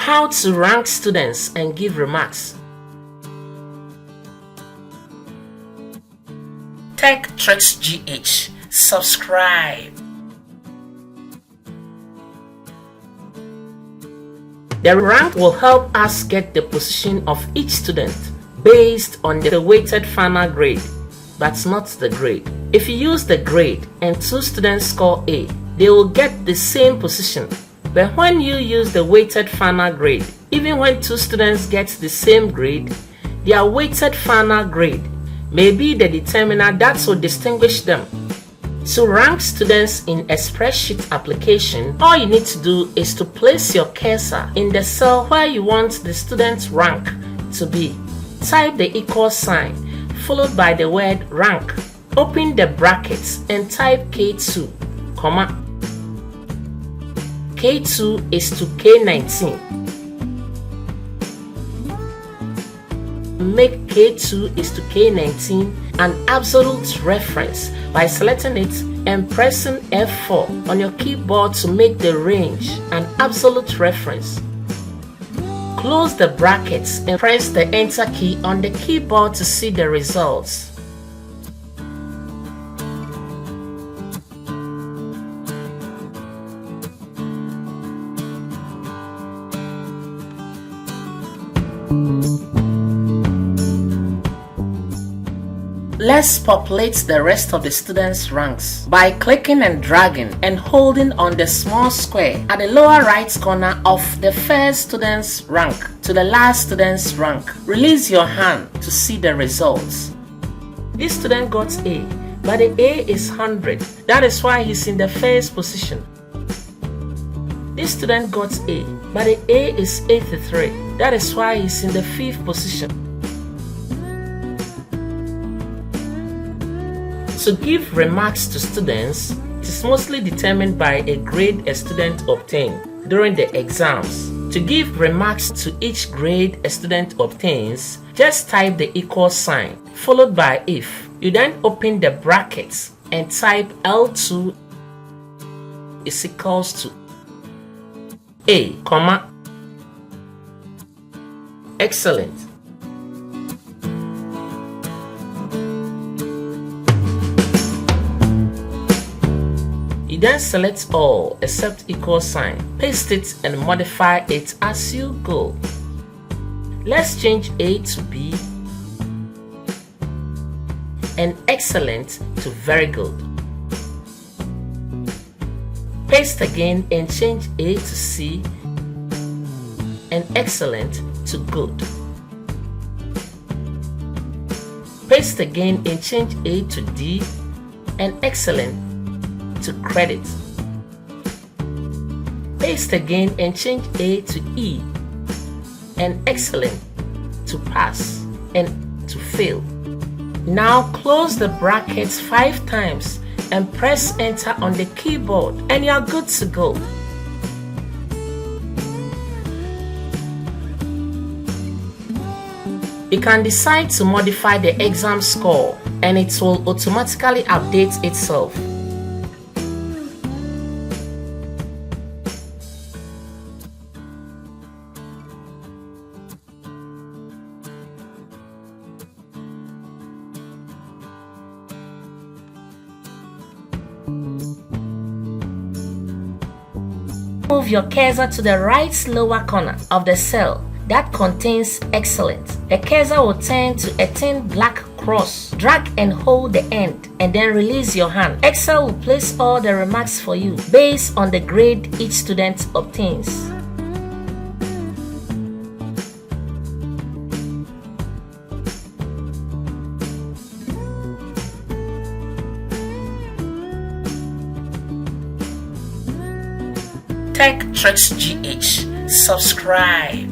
How to rank students and give remarks. TechTricksGh. Subscribe. The rank will help us get the position of each student based on the weighted final grade, but not the grade. If you use the grade and two students score A, they will get the same position. But when you use the weighted final grade, even when two students get the same grade, their weighted final grade may be the determiner that will distinguish them. To rank students in a spreadsheet application, all you need to do is to place your cursor in the cell where you want the student's rank to be. Type the equal sign followed by the word rank. Open the brackets and type K2, comma. K2 is to K19. Make K2 is to K19 an absolute reference by selecting it and pressing F4 on your keyboard to make the range an absolute reference. Close the brackets and press the Enter key on the keyboard to see the results. Let's populate the rest of the students' ranks by clicking and dragging and holding on the small square at the lower right corner of the first student's rank to the last student's rank. Release your hand to see the results. This student got A, but the A is 100. That is why he's in the first position. This student got A, but the A is 83. That is why he's in the 5th position. To give remarks to students, it is mostly determined by a grade a student obtained during the exams. To give remarks to each grade a student obtains, just type the equal sign followed by if. You then open the brackets and type L2 is equals to A, comma. Excellent. You then select all except equal sign, paste it and modify it as you go. Let's change A to B and excellent to very good. Paste again and change A to C and excellent to good. Paste again and change A to D and excellent to credit. Paste again and change A to E and excellent to pass and to fail. Now close the brackets 5 times and press enter on the keyboard and you are good to go. You can decide to modify the exam score and it will automatically update itself. Move your cursor to the right lower corner of the cell that contains excellent. The cursor will turn to a thin black cross. Drag and hold the end and then release your hand. Excel will place all the remarks for you based on the grade each student obtains. TechTricksGh. Subscribe.